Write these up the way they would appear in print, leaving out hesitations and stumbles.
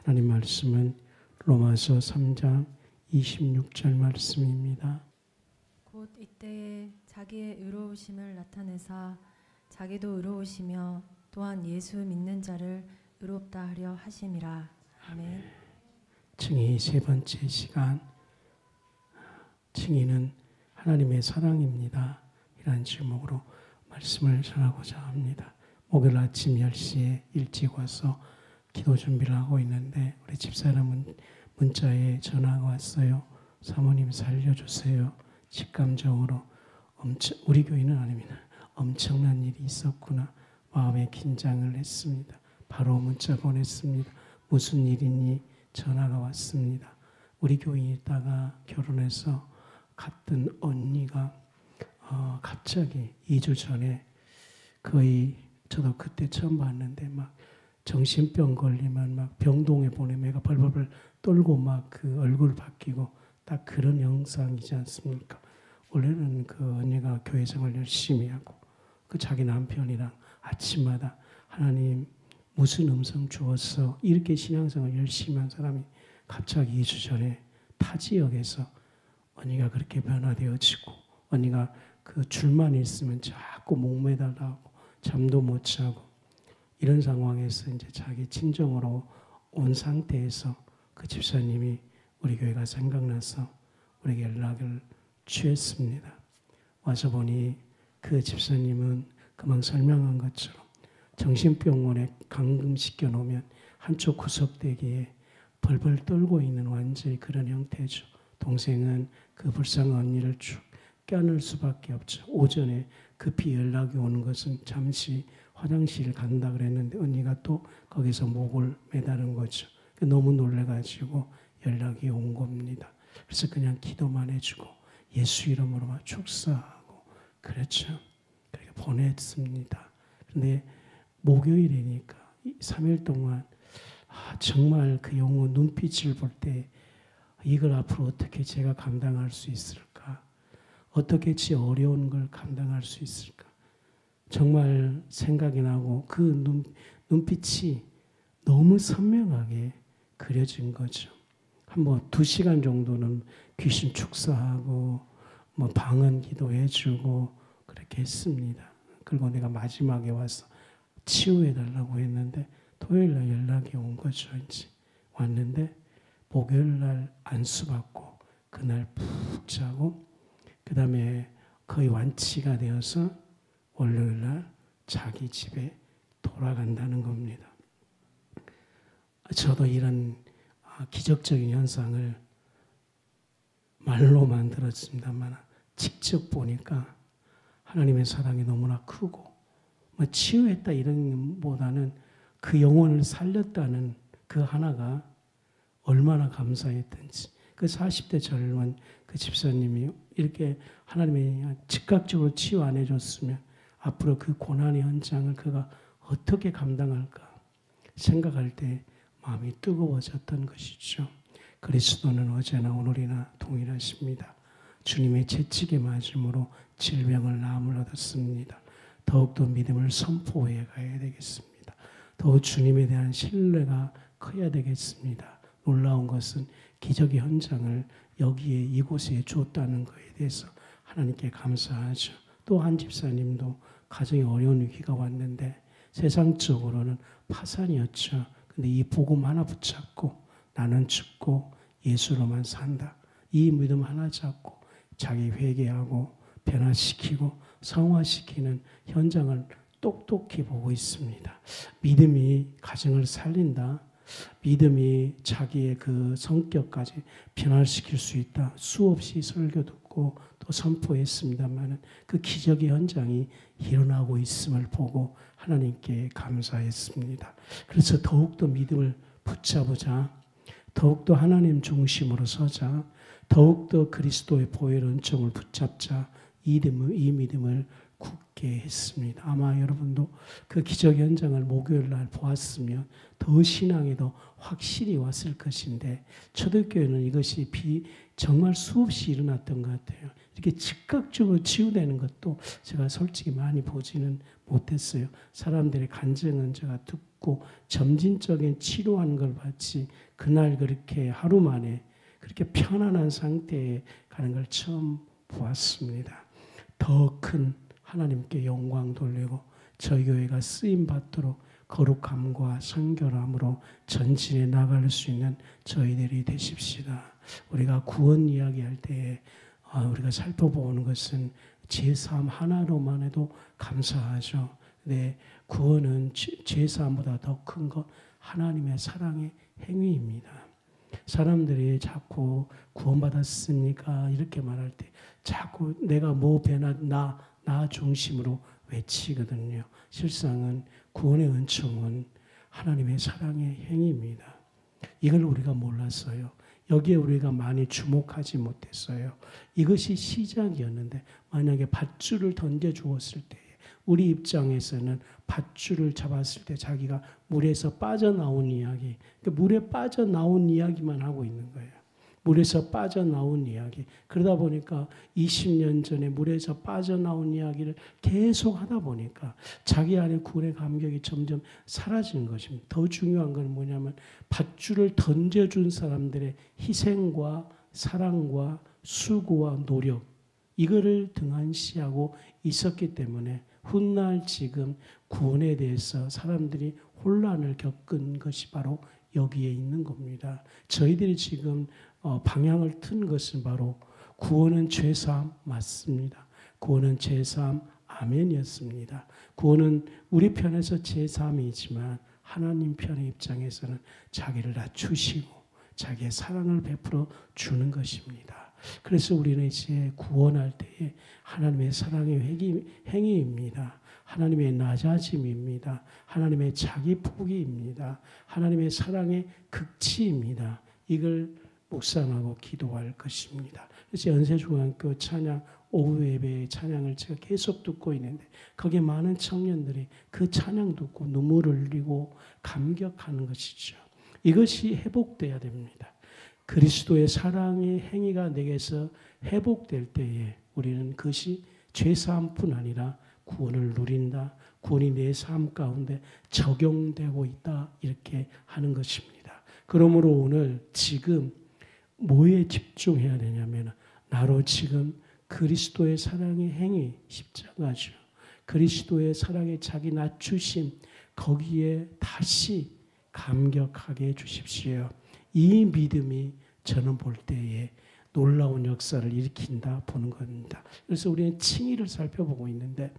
하나님 말씀은 로마서 3장 26절 말씀입니다. 곧 이때에 자기의 의로우심을 나타내사 자기도 의로우시며 또한 예수 믿는 자를 의롭다 하려 하심이라. 아멘. 증인 세 번째 시간, 증인은 하나님의 사랑입니다. 이란 제목으로 말씀을 전하고자 합니다. 목요일 아침 10시에 일찍 와서 기도 준비를 하고 있는데 우리 집사람은 문자에 전화가 왔어요. 사모님 살려주세요. 직감적으로 우리 교회는 아닙니다. 엄청난 일이 있었구나. 마음에 긴장을 했습니다. 바로 문자 보냈습니다. 무슨 일이니? 전화가 왔습니다. 우리 교회에 있다가 결혼해서 갔던 언니가 갑자기 2주 전에 거의 저도 그때 처음 봤는데 막 정신병 걸리면 막 병동에 보내면 애가 벌벌벌 떨고 막 그 얼굴 바뀌고 딱 그런 영상이지 않습니까? 원래는 그 언니가 교회 생활 열심히 하고 그 자기 남편이랑 아침마다 하나님 무슨 음성 주었어? 이렇게 신앙생활 열심히 한 사람이 갑자기 2주 전에 타 지역에서 언니가 그렇게 변화되어지고 언니가 그 줄만 있으면 자꾸 목매달라고 잠도 못 자고 이런 상황에서 이제 자기 친정으로 온 상태에서 그 집사님이 우리 교회가 생각나서 우리에게 연락을 취했습니다. 와서 보니 그 집사님은 금방 설명한 것처럼 정신병원에 감금시켜 놓으면 한쪽 구석대기에 벌벌 떨고 있는 완전히 그런 형태죠. 동생은 그 불쌍한 언니를 쭉 껴안을 수밖에 없죠. 오전에 급히 연락이 오는 것은 잠시 화장실 간다 그랬는데 언니가 또 거기서 목을 매다는 거죠. 너무 놀래가지고 연락이 온 겁니다. 그래서 그냥 기도만 해주고 예수 이름으로만 축사하고 그렇죠. 그렇게 보냈습니다. 그런데 목요일이니까 3일 동안 정말 그 영혼 눈빛을 볼 때 이걸 앞으로 어떻게 제가 감당할 수 있을까? 어떻게 제 어려운 걸 감당할 수 있을까? 정말 생각이 나고 그 눈빛이 너무 선명하게 그려진 거죠. 한번 2시간 정도는 귀신 축사하고 뭐 방언 기도해주고 그렇게 했습니다. 그리고 내가 마지막에 와서 치유해달라고 했는데 토요일날 연락이 온 거죠. 이제 왔는데 목요일날 안수받고 그날 푹 자고 그 다음에 거의 완치가 되어서 월요일날 자기 집에 돌아간다는 겁니다. 저도 이런 기적적인 현상을 말로만 들었습니다만 직접 보니까 하나님의 사랑이 너무나 크고 치유했다 이런 보다는 그 영혼을 살렸다는 그 하나가 얼마나 감사했던지 그 40대 젊은 그 집사님이 이렇게 하나님이 즉각적으로 치유 안 해줬으면 앞으로 그 고난의 현장을 그가 어떻게 감당할까 생각할 때 마음이 뜨거워졌던 것이죠. 그리스도는 어제나 오늘이나 동일하십니다. 주님의 채찍에 맞음으로 질병을 나음을 얻었습니다. 더욱더 믿음을 선포해 가야 되겠습니다. 더욱 주님에 대한 신뢰가 커야 되겠습니다. 놀라운 것은 기적의 현장을 여기에 이곳에 줬다는 것에 대해서 하나님께 감사하죠. 또 한 집사님도 가정에 어려운 위기가 왔는데 세상적으로는 파산이었죠. 근데 이 복음 하나 붙잡고 나는 죽고 예수로만 산다. 이 믿음 하나 잡고 자기 회개하고 변화시키고 성화시키는 현장을 똑똑히 보고 있습니다. 믿음이 가정을 살린다. 믿음이 자기의 그 성격까지 변화시킬 수 있다. 수없이 설교 듣고 또 선포했습니다만 그 기적의 현장이 일어나고 있음을 보고 하나님께 감사했습니다. 그래서 더욱더 믿음을 붙잡으자. 더욱더 하나님 중심으로 서자. 더욱더 그리스도의 보혈 은총을 붙잡자. 이 믿음을 굳게 했습니다. 아마 여러분도 그 기적 현장을 목요일 날 보았으면 더 신앙이 더 확실히 왔을 것인데 초대교회는 이것이 정말 수없이 일어났던 것 같아요. 이렇게 즉각적으로 치유되는 것도 제가 솔직히 많이 보지는 못했어요. 사람들의 간증은 제가 듣고 점진적인 치료하는 걸 봤지 그날 그렇게 하루 만에 그렇게 편안한 상태에 가는 걸 처음 보았습니다. 더 큰 하나님께 영광 돌리고 저희 교회가 쓰임 받도록 거룩함과 성결함으로 전진해 나갈 수 있는 저희들이 되십시다. 우리가 구원 이야기할 때에 우리가 살펴보는 것은 제사함 하나로만 해도 감사하죠. 네, 구원은 제사함보다 더 큰 것 하나님의 사랑의 행위입니다. 사람들이 자꾸 구원받았습니까? 이렇게 말할 때 자꾸 내가 뭐 배나 나 중심으로 외치거든요. 실상은 구원의 은총은 하나님의 사랑의 행위입니다. 이걸 우리가 몰랐어요. 여기에 우리가 많이 주목하지 못했어요. 이것이 시작이었는데 만약에 밧줄을 던져주었을 때 우리 입장에서는 밧줄을 잡았을 때 자기가 물에서 빠져나온 이야기, 물에 빠져나온 이야기만 하고 있는 거예요. 물에서 빠져나온 이야기. 그러다 보니까 20년 전에 물에서 빠져나온 이야기를 계속 하다 보니까 자기 안에 구원의 감격이 점점 사라지는 것입니다. 더 중요한 건 뭐냐면 밧줄을 던져준 사람들의 희생과 사랑과 수고와 노력 이거를 등한시하고 있었기 때문에 훗날 지금 구원에 대해서 사람들이 혼란을 겪은 것이 바로 여기에 있는 겁니다. 저희들이 지금 방향을 튼 것은 바로 구원은 죄사함 맞습니다. 구원은 죄사함 아멘이었습니다. 구원은 우리 편에서 죄사함이지만 하나님 편의 입장에서는 자기를 낮추시고 자기의 사랑을 베풀어 주는 것입니다. 그래서 우리는 이제 구원할 때에 하나님의 사랑의 행위입니다. 하나님의 낮아짐입니다. 하나님의 자기 포기입니다. 하나님의 사랑의 극치입니다. 이걸 묵상하고 기도할 것입니다. 그래서 연세중앙교 찬양 오후 예배의 찬양을 제가 계속 듣고 있는데 거기에 많은 청년들이 그 찬양 듣고 눈물을 흘리고 감격하는 것이죠. 이것이 회복돼야 됩니다. 그리스도의 사랑의 행위가 내게서 회복될 때에 우리는 그것이 죄사함뿐 아니라 구원을 누린다. 구원이 내 삶 가운데 적용되고 있다. 이렇게 하는 것입니다. 그러므로 오늘 지금 뭐에 집중해야 되냐면 나로 지금 그리스도의 사랑의 행위 십자가죠. 그리스도의 사랑의 자기 낮추심 거기에 다시 감격하게 해주십시오. 이 믿음이 저는 볼 때에 놀라운 역사를 일으킨다 보는 겁니다. 그래서 우리는 칭의를 살펴보고 있는데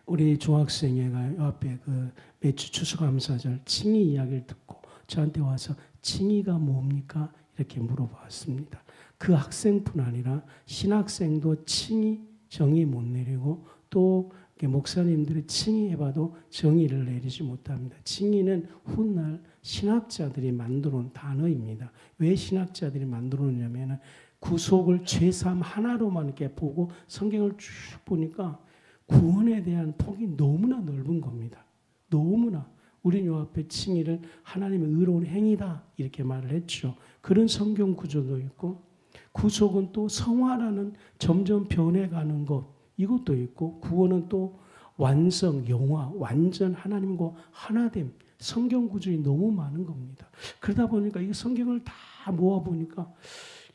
우리 중학생회가 앞에 그 매주 추수감사절 칭의 이야기를 듣고 저한테 와서 칭의가 뭡니까? 이렇게 물어봤습니다. 그 학생뿐 아니라 신학생도 칭의 정의 못 내리고 또 목사님들이 칭의해봐도 정의를 내리지 못합니다. 칭의는 훗날 신학자들이 만들어 놓은 단어입니다. 왜 신학자들이 만들어 놓냐면 구속을 죄사함 하나로만 이렇게 보고 성경을 쭉 보니까 구원에 대한 폭이 너무나 넓은 겁니다. 너무나. 우리 요 앞에 칭의를 하나님의 의로운 행위다 이렇게 말을 했죠. 그런 성경 구조도 있고 구속은 또 성화라는 점점 변해가는 것 이것도 있고 구원은 또 완성, 영화, 완전 하나님과 하나됨 성경 구조이 너무 많은 겁니다. 그러다 보니까 이 성경을 다 모아보니까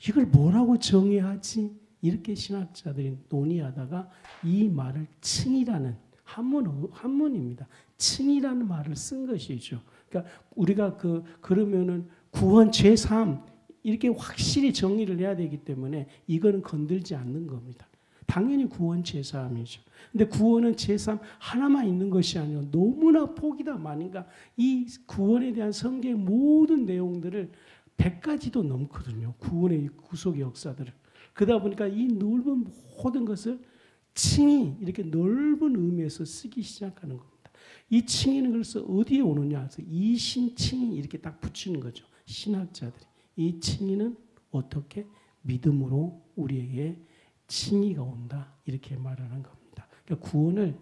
이걸 뭐라고 정의하지? 이렇게 신학자들이 논의하다가 이 말을 칭이라는 한문입니다. 칭이라는 말을 쓴 것이죠. 그러니까 우리가 그러면은 구원 죄사함 이렇게 확실히 정의를 해야 되기 때문에 이거는 건들지 않는 겁니다. 당연히 구원 죄사함이죠. 근데 구원은 죄사함 하나만 있는 것이 아니라 너무나 폭이다 많으니까 이 구원에 대한 성경의 모든 내용들을 100가지도 넘거든요. 구원의 구속의 역사들을. 그러다 보니까 이 넓은 모든 것을 칭의 이렇게 넓은 의미에서 쓰기 시작하는 겁니다. 이 칭의는 그래서 어디에 오느냐 해서 이신칭의 이렇게 딱 붙이는 거죠. 신학자들이. 이 칭의는 어떻게? 믿음으로 우리에게 칭의가 온다. 이렇게 말하는 겁니다. 그러니까 구원을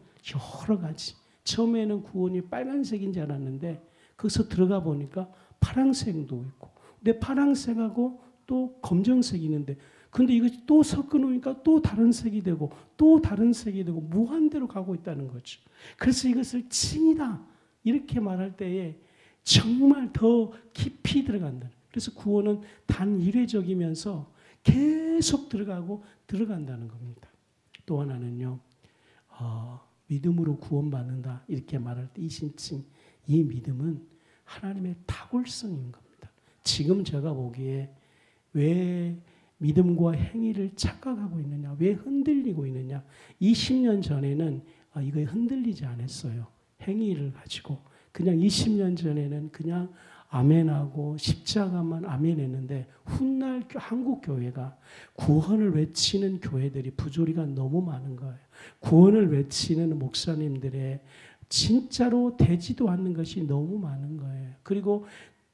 여러 가지. 처음에는 구원이 빨간색인 줄 알았는데 거기서 들어가 보니까 파란색도 있고 근데 파란색하고 또 검정색이 있는데 근데 이것이 또 섞어 놓으니까 또 다른 색이 되고 또 다른 색이 되고 무한대로 가고 있다는 거죠. 그래서 이것을 칭이다. 이렇게 말할 때에 정말 더 깊이 들어간다. 그래서 구원은 단 일회적이면서 계속 들어간다는 겁니다. 또 하나는요, 믿음으로 구원받는다 이렇게 말할 때 이 신칭, 이 믿음은 하나님의 탁월성인 겁니다. 지금 제가 보기에 왜 믿음과 행위를 착각하고 있느냐, 왜 흔들리고 있느냐. 20년 전에는 이거에 흔들리지 않았어요. 행위를 가지고. 그냥 20년 전에는 그냥 아멘하고 십자가만 아멘했는데 훗날 한국 교회가 구원을 외치는 교회들이 부조리가 너무 많은 거예요. 구원을 외치는 목사님들의 진짜로 되지도 않는 것이 너무 많은 거예요. 그리고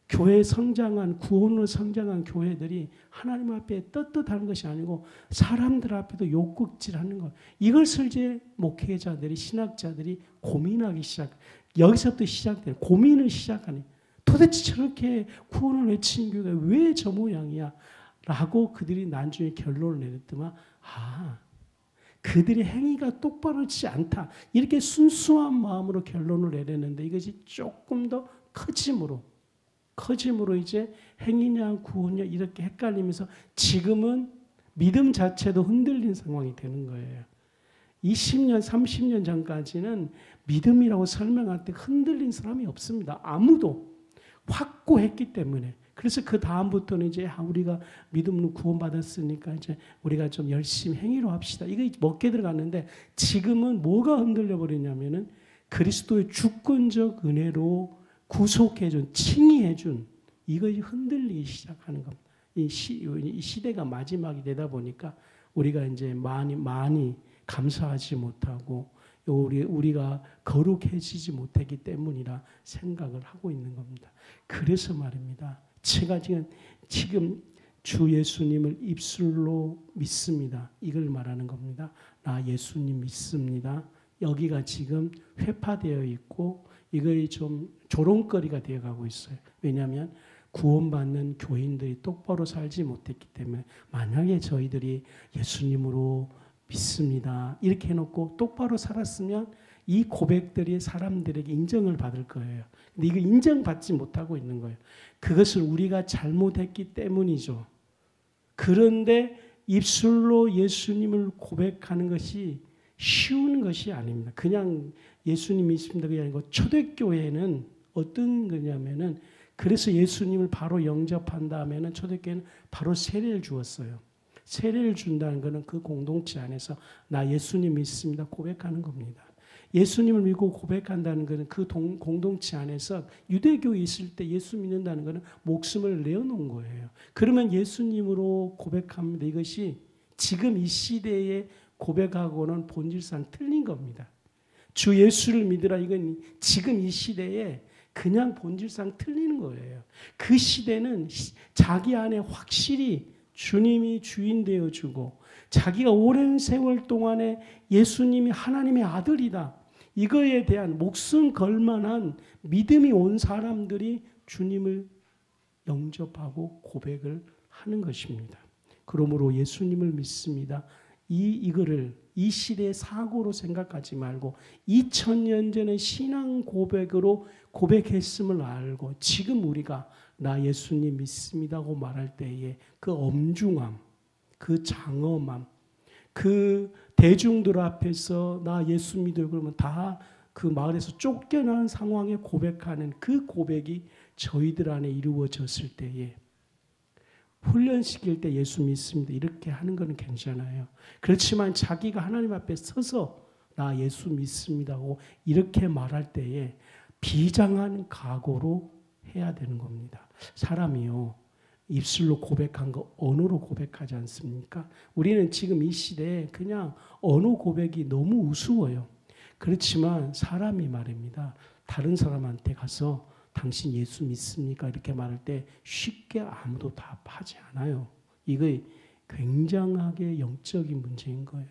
교회 성장한, 구원으로 성장한 교회들이 하나님 앞에 떳떳하는 것이 아니고 사람들 앞에도 욕극질하는 거예요. 이것을 이제 목회자들이, 신학자들이 고민하기 여기서부터 시작돼요. 고민을 시작하는. 도대체 저렇게 구원을 외치는 교회가 왜 저 모양이야? 라고 그들이 나중에 결론을 내렸더만, 그들의 행위가 똑바르지 않다. 이렇게 순수한 마음으로 결론을 내렸는데 이것이 조금 더 커짐으로 이제 행위냐 구원이냐 이렇게 헷갈리면서 지금은 믿음 자체도 흔들린 상황이 되는 거예요. 20년, 30년 전까지는 믿음이라고 설명할 때 흔들린 사람이 없습니다. 아무도. 확고했기 때문에. 그래서 그 다음부터는 이제 우리가 믿음으로 구원받았으니까 이제 우리가 좀 열심히 행위로 합시다. 이거 먹게 들어갔는데 지금은 뭐가 흔들려 버리냐면은 그리스도의 주권적 은혜로 구속해준, 칭의해준 이것이 흔들리기 시작하는 겁니다. 이 시대가 마지막이 되다 보니까 우리가 이제 많이 감사하지 못하고 우리가 거룩해지지 못했기 때문이라 생각을 하고 있는 겁니다. 그래서 말입니다. 제가 지금 주 예수님을 입술로 믿습니다. 이걸 말하는 겁니다. 나 예수님 믿습니다. 여기가 지금 회파되어 있고 이거이 좀 조롱거리가 되어가고 있어요. 왜냐하면 구원받는 교인들이 똑바로 살지 못했기 때문에 만약에 저희들이 예수님으로 믿습니다. 이렇게 해놓고 똑바로 살았으면 이 고백들이 사람들에게 인정을 받을 거예요. 근데 이거 인정받지 못하고 있는 거예요. 그것을 우리가 잘못했기 때문이죠. 그런데 입술로 예수님을 고백하는 것이 쉬운 것이 아닙니다. 그냥 예수님 믿습니다. 그게 아니고 초대교회는 어떤 거냐면은 그래서 예수님을 바로 영접한 다음에는 초대교회는 바로 세례를 주었어요. 세례를 준다는 것은 그 공동체 안에서 나 예수님 믿습니다 고백하는 겁니다. 예수님을 믿고 고백한다는 것은 그 공동체 안에서 유대교에 있을 때 예수 믿는다는 것은 목숨을 내어놓은 거예요. 그러면 예수님으로 고백합니다. 이것이 지금 이 시대에 고백하고는 본질상 틀린 겁니다. 주 예수를 믿으라 이건 지금 이 시대에 그냥 본질상 틀리는 거예요. 그 시대는 자기 안에 확실히 주님이 주인 되어주고 자기가 오랜 세월 동안에 예수님이 하나님의 아들이다. 이거에 대한 목숨 걸만한 믿음이 온 사람들이 주님을 영접하고 고백을 하는 것입니다. 그러므로 예수님을 믿습니다. 이거를 이 시대의 사고로 생각하지 말고 2000년 전의 신앙 고백으로 고백했음을 알고 지금 우리가 나 예수님 믿습니다고 말할 때에 그 엄중함, 그 장엄함, 그 대중들 앞에서 나 예수 믿어요 그러면 다 그 마을에서 쫓겨나는 상황에 고백하는 그 고백이 저희들 안에 이루어졌을 때에 훈련시킬 때 예수 믿습니다 이렇게 하는 건 괜찮아요. 그렇지만 자기가 하나님 앞에 서서 나 예수 믿습니다고 이렇게 말할 때에 비장한 각오로 해야 되는 겁니다. 사람이요 입술로 고백한 거 언어로 고백하지 않습니까? 우리는 지금 이 시대에 그냥 언어 고백이 너무 우스워요. 그렇지만 사람이 말입니다. 다른 사람한테 가서 당신 예수 믿습니까? 이렇게 말할 때 쉽게 아무도 답하지 않아요. 이거 굉장하게 영적인 문제인 거예요.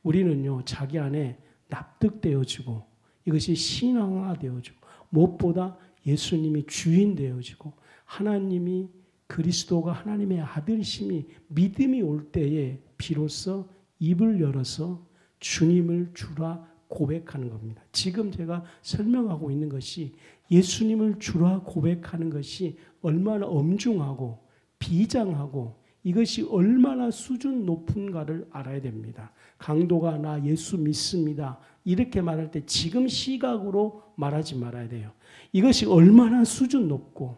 우리는요 자기 안에 납득되어지고 이것이 신앙화되어지고 무엇보다 예수님이 주인 되어지고 하나님이 그리스도가 하나님의 아들이심이 믿음이 올 때에 비로소 입을 열어서 주님을 주라 고백하는 겁니다. 지금 제가 설명하고 있는 것이 예수님을 주라 고백하는 것이 얼마나 엄중하고 비장하고 이것이 얼마나 수준 높은가를 알아야 됩니다. 강도가 나 예수 믿습니다. 이렇게 말할 때 지금 시각으로 말하지 말아야 돼요. 이것이 얼마나 수준 높고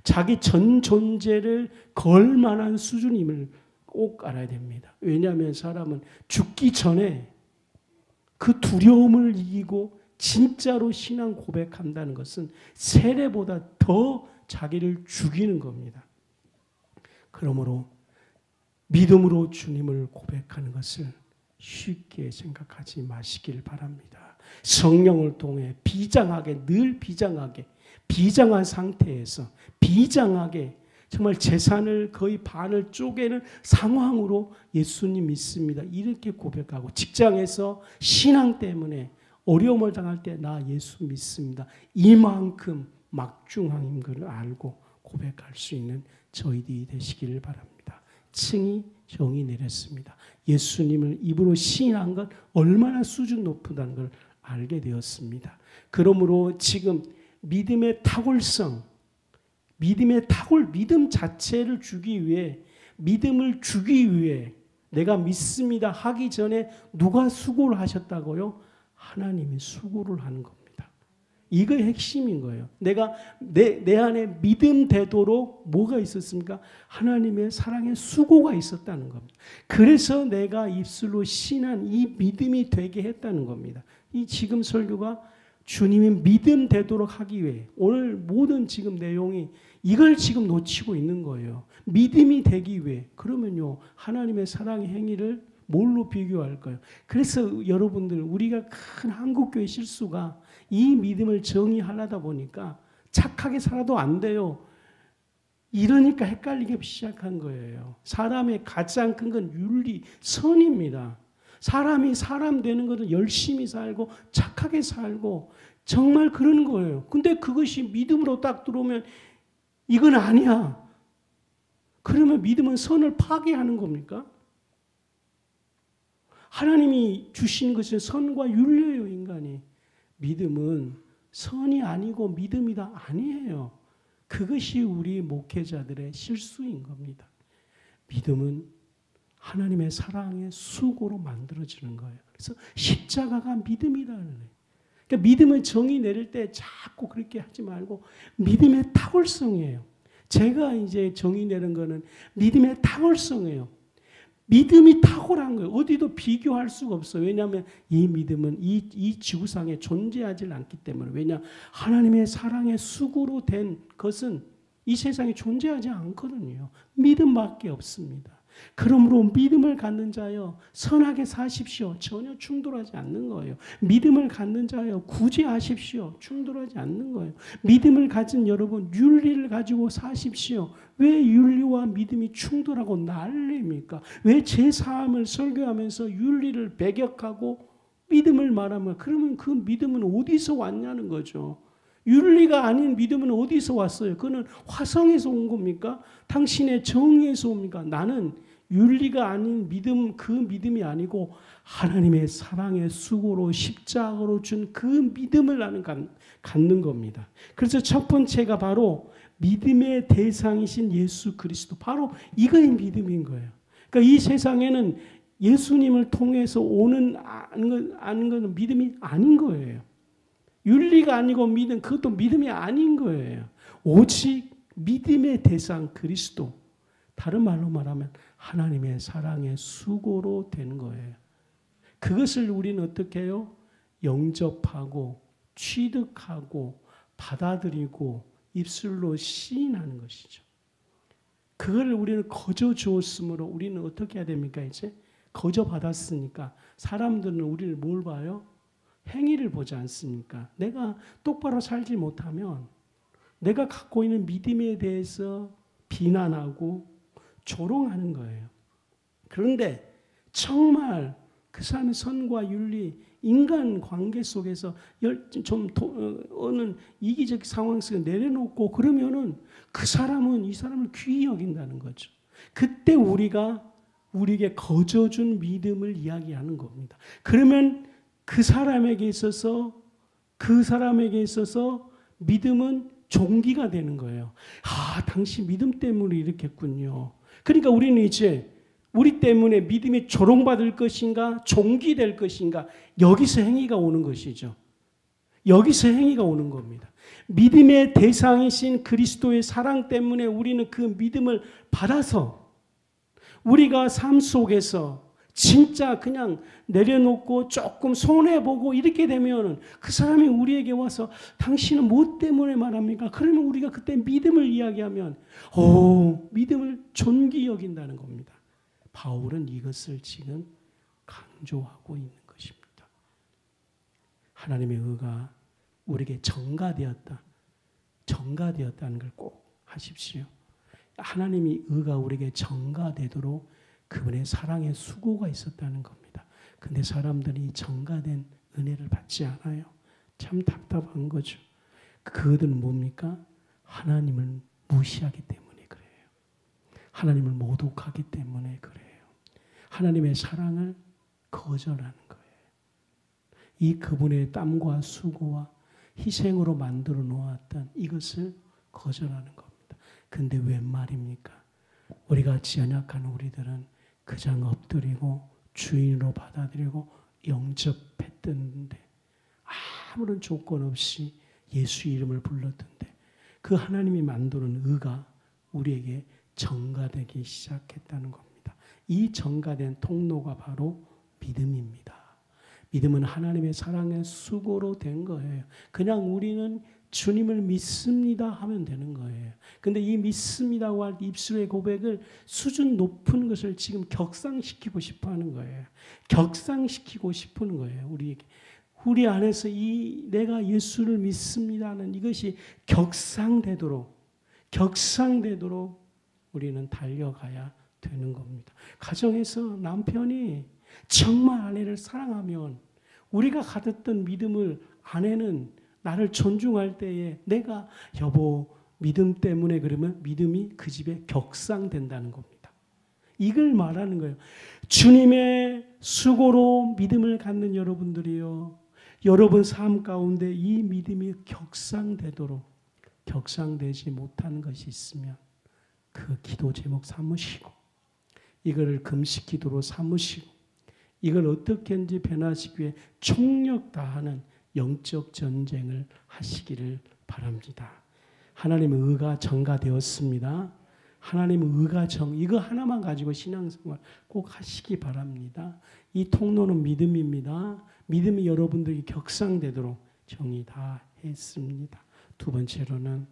자기 전 존재를 걸 만한 수준임을 꼭 알아야 됩니다. 왜냐하면 사람은 죽기 전에 그 두려움을 이기고 진짜로 신앙 고백한다는 것은 세례보다 더 자기를 죽이는 겁니다. 그러므로 믿음으로 주님을 고백하는 것을 쉽게 생각하지 마시길 바랍니다. 성령을 통해 비장하게, 늘 비장하게, 비장한 상태에서 비장하게 정말 재산을 거의 반을 쪼개는 상황으로 예수님 믿습니다. 이렇게 고백하고 직장에서 신앙 때문에 어려움을 당할 때 나 예수 믿습니다. 이만큼 막중함인 걸 알고 고백할 수 있는 저희들이 되시기를 바랍니다. 층이 정이 내렸습니다. 예수님을 입으로 시인한 것 얼마나 수준 높다는 걸 알게 되었습니다. 그러므로 지금 믿음의 탁월성, 믿음 자체를 주기 위해, 믿음을 주기 위해 내가 믿습니다 하기 전에 누가 수고를 하셨다고요? 하나님이 수고를 하는 겁니다. 이거 핵심인 거예요. 내가 내 안에 믿음 되도록 뭐가 있었습니까? 하나님의 사랑의 수고가 있었다는 겁니다. 그래서 내가 입술로 신한 이 믿음이 되게 했다는 겁니다. 이 지금 설교가 주님의 믿음 되도록 하기 위해 오늘 모든 지금 내용이 이걸 지금 놓치고 있는 거예요. 믿음이 되기 위해. 그러면요, 하나님의 사랑의 행위를 뭘로 비교할까요? 그래서 여러분들, 우리가 큰 한국교회 실수가 이 믿음을 정의하려다 보니까 착하게 살아도 안 돼요. 이러니까 헷갈리기 시작한 거예요. 사람의 가장 큰 건 윤리, 선입니다. 사람이 사람 되는 것은 열심히 살고 착하게 살고 정말 그런 거예요. 근데 그것이 믿음으로 딱 들어오면 이건 아니야. 그러면 믿음은 선을 파괴하는 겁니까? 하나님이 주신 것은 선과 윤리예요, 인간이. 믿음은 선이 아니고 믿음이다 아니에요. 그것이 우리 목회자들의 실수인 겁니다. 믿음은 하나님의 사랑의 수고로 만들어지는 거예요. 그래서 십자가가 믿음이라는 거예요. 그러니까 믿음을 정의 내릴 때 자꾸 그렇게 하지 말고 믿음의 탁월성이에요. 제가 이제 정의 내는 거는 믿음의 탁월성이에요. 믿음이 탁월한 거예요. 어디도 비교할 수가 없어요. 왜냐하면 이 믿음은 이 지구상에 존재하지 않기 때문에. 왜냐? 하나님의 사랑의 수고로 된 것은 이 세상에 존재하지 않거든요. 믿음밖에 없습니다. 그러므로 믿음을 갖는 자여 선하게 사십시오. 전혀 충돌하지 않는 거예요. 믿음을 갖는 자여 구제하십시오. 충돌하지 않는 거예요. 믿음을 가진 여러분 윤리를 가지고 사십시오. 왜 윤리와 믿음이 충돌하고 난립니까? 왜 제사함을 설교하면서 윤리를 배격하고 믿음을 말하면 그러면 그 믿음은 어디서 왔냐는 거죠. 윤리가 아닌 믿음은 어디서 왔어요? 그는 화성에서 온 겁니까? 당신의 정의에서 옵니까? 나는 윤리가 아닌 믿음, 그 믿음이 아니고 하나님의 사랑의 수고로 십자가로 준 그 믿음을 나는 갖는 겁니다. 그래서 첫 번째가 바로 믿음의 대상이신 예수 그리스도, 바로 이거의 믿음인 거예요. 그러니까 이 세상에는 예수님을 통해서 아는 건 믿음이 아닌 거예요. 윤리가 아니고 믿음, 그것도 믿음이 아닌 거예요. 오직 믿음의 대상 그리스도, 다른 말로 말하면 하나님의 사랑의 수고로 된 거예요. 그것을 우리는 어떻게 해요? 영접하고 취득하고 받아들이고 입술로 시인하는 것이죠. 그걸 우리는 거저 주었으므로 우리는 어떻게 해야 됩니까? 이제 거저 받았으니까 사람들은 우리를 뭘 봐요? 행위를 보지 않습니까? 내가 똑바로 살지 못하면 내가 갖고 있는 믿음에 대해서 비난하고 조롱하는 거예요. 그런데 정말 그 사람의 선과 윤리, 인간 관계 속에서 어느 이기적 상황 속에 내려놓고 그러면은 그 사람은 이 사람을 귀히 여긴다는 거죠. 그때 우리에게 거저준 믿음을 이야기하는 겁니다. 그러면 그 사람에게 있어서 믿음은 종기가 되는 거예요. 당신 믿음 때문에 이렇게 했군요. 그러니까 우리는 이제 우리 때문에 믿음이 조롱받을 것인가 종기될 것인가 여기서 행위가 오는 것이죠. 여기서 행위가 오는 겁니다. 믿음의 대상이신 그리스도의 사랑 때문에 우리는 그 믿음을 받아서 우리가 삶 속에서 진짜 그냥 내려놓고 조금 손해보고 이렇게 되면 그 사람이 우리에게 와서 당신은 뭐 때문에 말합니까? 그러면 우리가 그때 믿음을 이야기하면 믿음을 존귀 여긴다는 겁니다. 바울은 이것을 지금 강조하고 있는 것입니다. 하나님의 의가 우리에게 전가되었다는 걸 꼭 하십시오. 하나님의 의가 우리에게 전가되도록 그분의 사랑의 수고가 있었다는 겁니다. 근데 사람들이 전가된 은혜를 받지 않아요. 참 답답한 거죠. 그들은 뭡니까? 하나님을 무시하기 때문에 그래요. 하나님을 모독하기 때문에 그래요. 하나님의 사랑을 거절하는 거예요. 이 그분의 땀과 수고와 희생으로 만들어 놓았던 이것을 거절하는 겁니다. 근데 웬 말입니까? 우리같이 연약한 우리들은 그냥 엎드리고 주인으로 받아들이고 영접했던데 아무런 조건 없이 예수 이름을 불렀던데 그 하나님이 만드는 의가 우리에게 전가되기 시작했다는 겁니다. 이 전가된 통로가 바로 믿음입니다. 믿음은 하나님의 사랑의 수고로 된 거예요. 그냥 우리는 주님을 믿습니다 하면 되는 거예요. 근데 이 믿습니다고 할 입술의 고백을 수준 높은 것을 지금 격상시키고 싶어 하는 거예요. 격상시키고 싶은 거예요. 우리 안에서 내가 예수를 믿습니다는 이것이 격상되도록 우리는 달려가야 되는 겁니다. 가정에서 남편이 정말 아내를 사랑하면 우리가 가졌던 믿음을 아내는 나를 존중할 때에 내가 여보 믿음 때문에 그러면 믿음이 그 집에 격상된다는 겁니다. 이걸 말하는 거예요. 주님의 수고로 믿음을 갖는 여러분들이요. 여러분 삶 가운데 이 믿음이 격상되지 못하는 것이 있으면 그 기도 제목 삼으시고 이거를 금식 기도로 삼으시고 이걸 어떻게든지 변화시키기 위해 총력 다하는 영적 전쟁을 하시기를 바랍니다. 하나님의 의가 전가되었습니다. 하나님의 의가 이거 하나만 가지고 신앙생활 꼭 하시기 바랍니다. 이 통로는 믿음입니다. 믿음이 여러분들이 격상되도록 정의 다 했습니다. 두 번째로는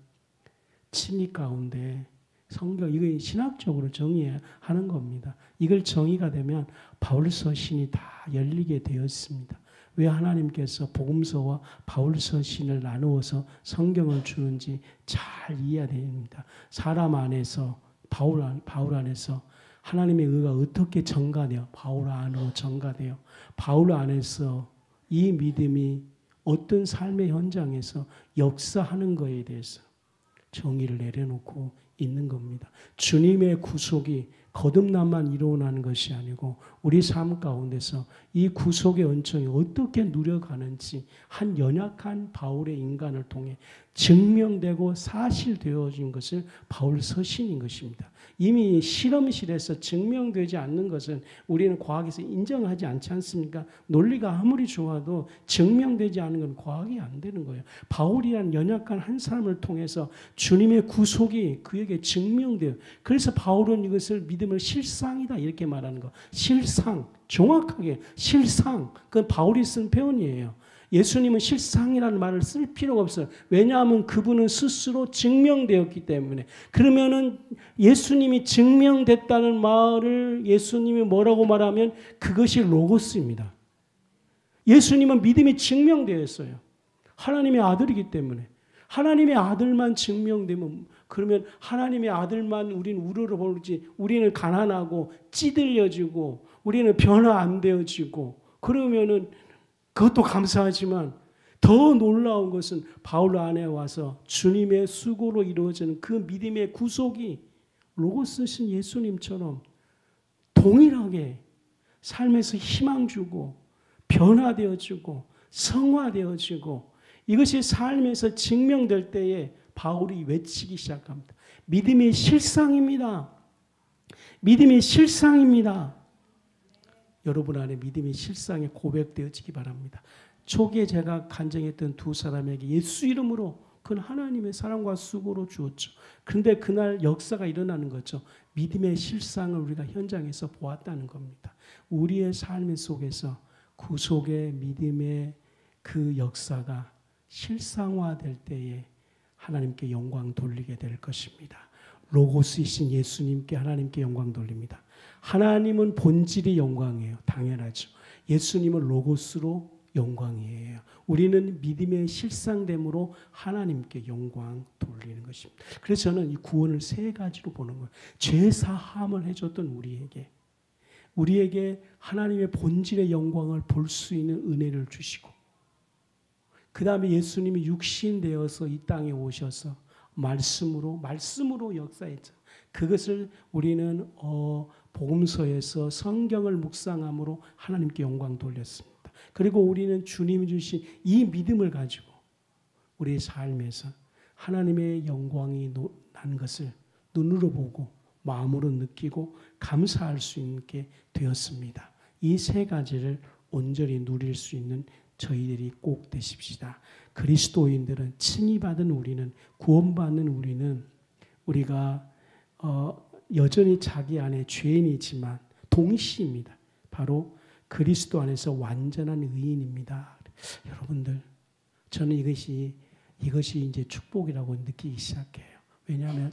친히 가운데 성경 이거 신학적으로 정의하는 겁니다. 이걸 정의가 되면 바울서신이 다 열리게 되었습니다. 왜 하나님께서 복음서와 바울서신을 나누어서 성경을 주는지 잘 이해해야 됩니다. 사람 안에서 바울 안에서 하나님의 의가 어떻게 전가되어 바울 안으로 전가되어 바울 안에서 이 믿음이 어떤 삶의 현장에서 역사하는 것에 대해서 정의를 내려놓고 있는 겁니다. 주님의 구속이 거듭남만 일어나는 것이 아니고 우리 삶 가운데서 이 구속의 은총이 어떻게 누려가는지 한 연약한 바울의 인간을 통해 증명되고 사실되어진 것을 바울 서신인 것입니다. 이미 실험실에서 증명되지 않는 것은 우리는 과학에서 인정하지 않지 않습니까? 논리가 아무리 좋아도 증명되지 않은 건 과학이 안 되는 거예요. 바울이란 연약한 한 사람을 통해서 주님의 구속이 그에게 증명돼요. 그래서 바울은 이것을 믿음을 실상이다 이렇게 말하는 거. 실상, 정확하게 실상. 그건 바울이 쓴 표현이에요. 예수님은 실상이라는 말을 쓸 필요가 없어요. 왜냐하면 그분은 스스로 증명되었기 때문에. 그러면은 예수님이 증명됐다는 말을 예수님이 뭐라고 말하면 그것이 로고스입니다. 예수님은 믿음이 증명되었어요. 하나님의 아들이기 때문에. 하나님의 아들만 증명되면 그러면 하나님의 아들만 우리는 우러러보지 우리는 가난하고 찌들려지고 우리는 변화 안 되어지고 그러면은 그것도 감사하지만 더 놀라운 것은 바울 안에 와서 주님의 수고로 이루어지는 그 믿음의 구속이 로고스신 예수님처럼 동일하게 삶에서 희망 주고 변화되어지고 성화되어지고 이것이 삶에서 증명될 때에 바울이 외치기 시작합니다. 믿음의 실상입니다. 믿음의 실상입니다. 여러분 안에 믿음의 실상이 고백되어지기 바랍니다. 초기에 제가 간증했던 두 사람에게 예수 이름으로 그건 하나님의 사랑과 수고로 주었죠. 그런데 그날 역사가 일어나는 거죠. 믿음의 실상을 우리가 현장에서 보았다는 겁니다. 우리의 삶 속에서 구속의 믿음의 그 역사가 실상화될 때에 하나님께 영광 돌리게 될 것입니다. 로고스이신 예수님께 하나님께 영광 돌립니다. 하나님은 본질이 영광이에요. 당연하죠. 예수님은 로고스로 영광이에요. 우리는 믿음의 실상됨으로 하나님께 영광 돌리는 것입니다. 그래서 저는 이 구원을 세 가지로 보는 거예요. 죄 사함을 해줬던 우리에게 하나님의 본질의 영광을 볼 수 있는 은혜를 주시고, 그 다음에 예수님이 육신 되어서 이 땅에 오셔서 말씀으로 역사했죠. 그것을 우리는 복음서에서 성경을 묵상함으로 하나님께 영광 돌렸습니다. 그리고 우리는 주님이 주신 이 믿음을 가지고 우리의 삶에서 하나님의 영광이 나는 것을 눈으로 보고 마음으로 느끼고 감사할 수 있게 되었습니다. 이 세 가지를 온전히 누릴 수 있는 저희들이 꼭 되십시다. 그리스도인들은 칭의 받은 우리는, 구원받는 우리가 여전히 자기 안에 죄인이지만 동시입니다. 바로 그리스도 안에서 완전한 의인입니다. 여러분들, 저는 이것이 이제 축복이라고 느끼기 시작해요. 왜냐하면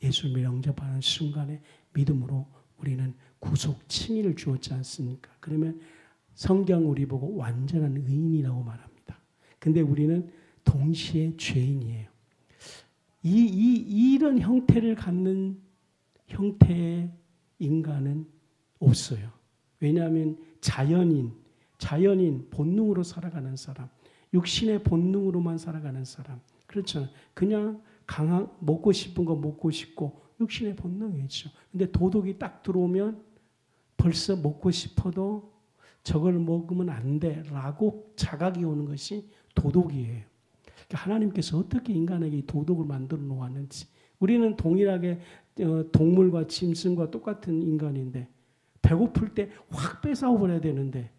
예수님을 영접하는 순간에 믿음으로 우리는 구속 칭의를 주었지 않습니까? 그러면 성경 우리 보고 완전한 의인이라고 말합니다. 근데 우리는 동시에 죄인이에요. 이런 형태를 갖는 형태의 인간은 없어요. 왜냐하면 자연인, 본능으로 살아가는 사람, 육신의 본능으로만 살아가는 사람, 그렇죠. 그냥 먹고 싶은 거 먹고 싶고 육신의 본능이죠. 근데 도덕이 딱 들어오면 벌써 먹고 싶어도 저걸 먹으면 안 돼라고 자각이 오는 것이 도덕이에요. 그러니까 하나님께서 어떻게 인간에게 이 도덕을 만들어 놓았는지, 우리는 동일하게 동물과 짐승과 똑같은 인간인데 배고플 때 확 뺏어버려야 되는데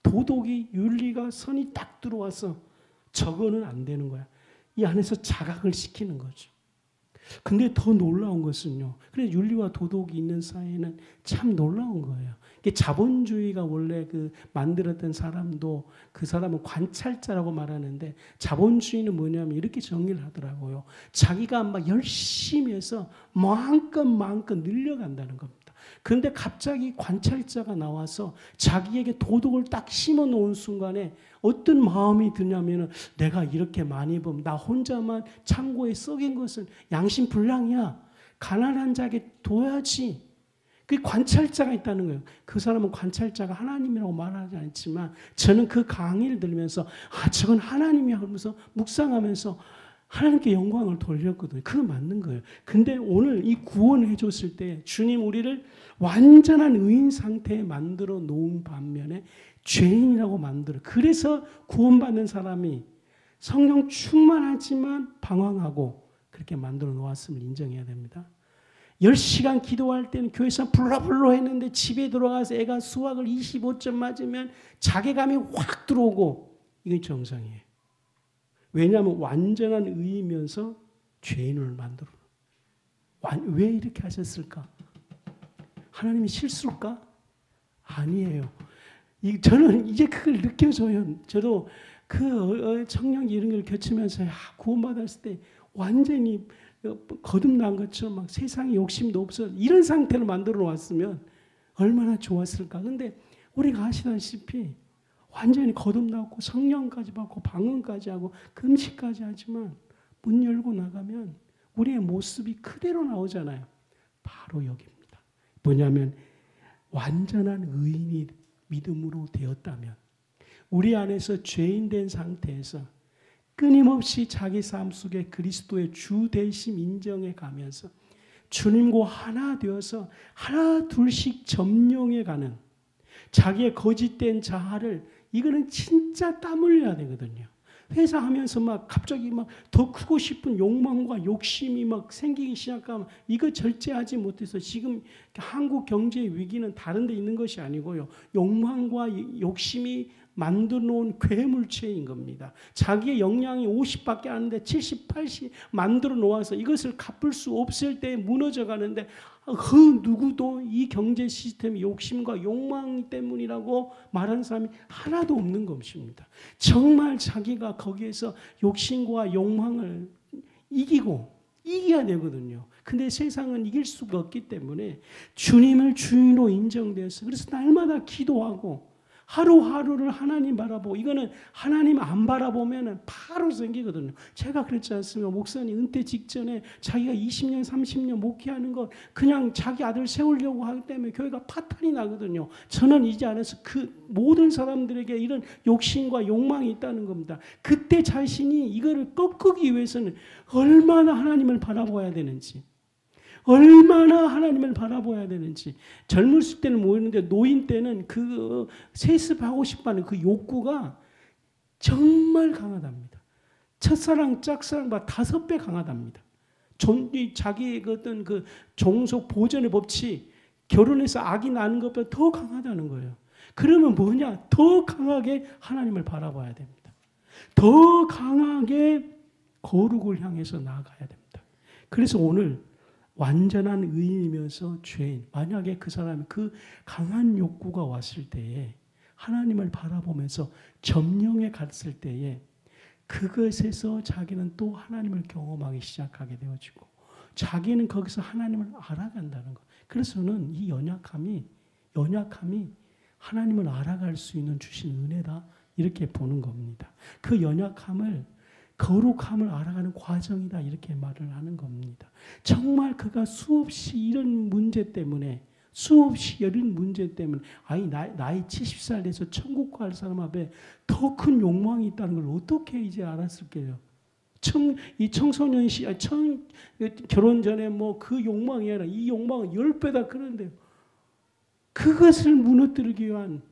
도덕이, 윤리가, 선이 딱 들어와서 저거는 안 되는 거야. 이 안에서 자각을 시키는 거죠. 근데 더 놀라운 것은요. 그래서 윤리와 도덕이 있는 사회는 참 놀라운 거예요. 자본주의가 원래 만들었던 사람도 그 사람은 관찰자라고 말하는데, 자본주의는 뭐냐면 이렇게 정의를 하더라고요. 자기가 막 열심히 해서 마음껏 늘려간다는 겁니다. 그런데 갑자기 관찰자가 나와서 자기에게 도덕을 딱 심어 놓은 순간에 어떤 마음이 드냐면, 내가 이렇게 많이 벌면 나 혼자만 창고에 썩인 것은 양심불량이야. 가난한 자에게 둬야지. 그 관찰자가 있다는 거예요. 그 사람은 관찰자가 하나님이라고 말하지 않지만 저는 그 강의를 들으면서 저건 하나님이야 하면서 묵상하면서 하나님께 영광을 돌렸거든요. 그거 맞는 거예요. 근데 오늘 이 구원을 해줬을 때 주님 우리를 완전한 의인 상태에 만들어 놓은 반면에 죄인이라고 그래서 구원받는 사람이 성령 충만하지만 방황하고 그렇게 만들어 놓았음을 인정해야 됩니다. 10시간 기도할 때는 교회에서 불러불러 했는데 집에 들어가서 애가 수학을 25점 맞으면 자괴감이 확 들어오고, 이게 정상이에요. 왜냐하면 완전한 의이면서 죄인을 만들어. 왜 이렇게 하셨을까? 하나님이 실수일까? 아니에요. 저는 이제 그걸 느껴져요. 저도 청년 이런 걸 겪으면서 구원받았을 때 완전히 거듭난 것처럼 막 세상에 욕심도 없어 이런 상태로 만들어 놓았으면 얼마나 좋았을까. 근데 우리가 아시다시피 완전히 거듭났고 성령까지 받고 방언까지 하고 금식까지 하지만 문 열고 나가면 우리의 모습이 그대로 나오잖아요. 바로 여기입니다. 뭐냐면 완전한 의인이 믿음으로 되었다면, 우리 안에서 죄인 된 상태에서 끊임없이 자기 삶 속에 그리스도의 주 되심 인정해 가면서 주님과 하나 되어서 하나 둘씩 점령해 가는, 자기의 거짓된 자아를 이거는 진짜 땀 흘려야 되거든요. 회사 하면서 막 갑자기 막 더 크고 싶은 욕망과 욕심이 막 생기기 시작하면 이거 절제하지 못해서 지금 한국 경제의 위기는 다른 데 있는 것이 아니고요. 욕망과 욕심이 만들어 놓은 괴물체인 겁니다. 자기의 역량이 50밖에 안 하는데 70, 80 만들어 놓아서 이것을 갚을 수 없을 때 무너져 가는데 그 누구도 이 경제 시스템의 욕심과 욕망 때문이라고 말하는 사람이 하나도 없는 것입니다. 정말 자기가 거기에서 욕심과 욕망을 이겨야 되거든요. 근데 세상은 이길 수가 없기 때문에 주님을 주인으로 인정되어서 그래서 날마다 기도하고 하루하루를 하나님 바라보고 이거는 하나님 안 바라보면 바로 생기거든요. 제가 그랬지 않습니까? 목사님 은퇴 직전에 자기가 20년 30년 목회하는 것 그냥 자기 아들 세우려고 하기 때문에 교회가 파탄이 나거든요. 저는 이제 안에서 그 모든 사람들에게 이런 욕심과 욕망이 있다는 겁니다. 그때 자신이 이거를 꺾기 위해서는 얼마나 하나님을 바라봐야 되는지 얼마나 하나님을 바라봐야 되는지 젊을 때는 모이는데 노인 때는 그 세습하고 싶어하는 그 욕구가 정말 강하답니다. 첫사랑 짝사랑보다 5배 강하답니다. 자기의 어떤 그 종속 보존의 법칙 결혼해서 아기 낳는 것보다 더 강하다는 거예요. 그러면 뭐냐? 더 강하게 하나님을 바라봐야 됩니다. 더 강하게 거룩을 향해서 나아가야 됩니다. 그래서 오늘 완전한 의인이면서 죄인, 만약에 그 사람이 그 강한 욕구가 왔을 때에 하나님을 바라보면서 점령에 갔을 때에 그것에서 자기는 또 하나님을 경험하기 시작하게 되어지고 자기는 거기서 하나님을 알아간다는 것. 그래서는 이 연약함이 하나님을 알아갈 수 있는 주신 은혜다 이렇게 보는 겁니다. 그 연약함을 거룩함을 알아가는 과정이다 이렇게 말을 하는 겁니다. 정말 그가 수없이 이런 문제 때문에 나이 70살 돼서 천국 갈 사람 앞에 더 큰 욕망이 있다는 걸 어떻게 이제 알았을까요? 이 청소년 결혼 전에 뭐 그 욕망이 아니라 이 욕망은 10배다 그런데요. 그것을 무너뜨리기 위한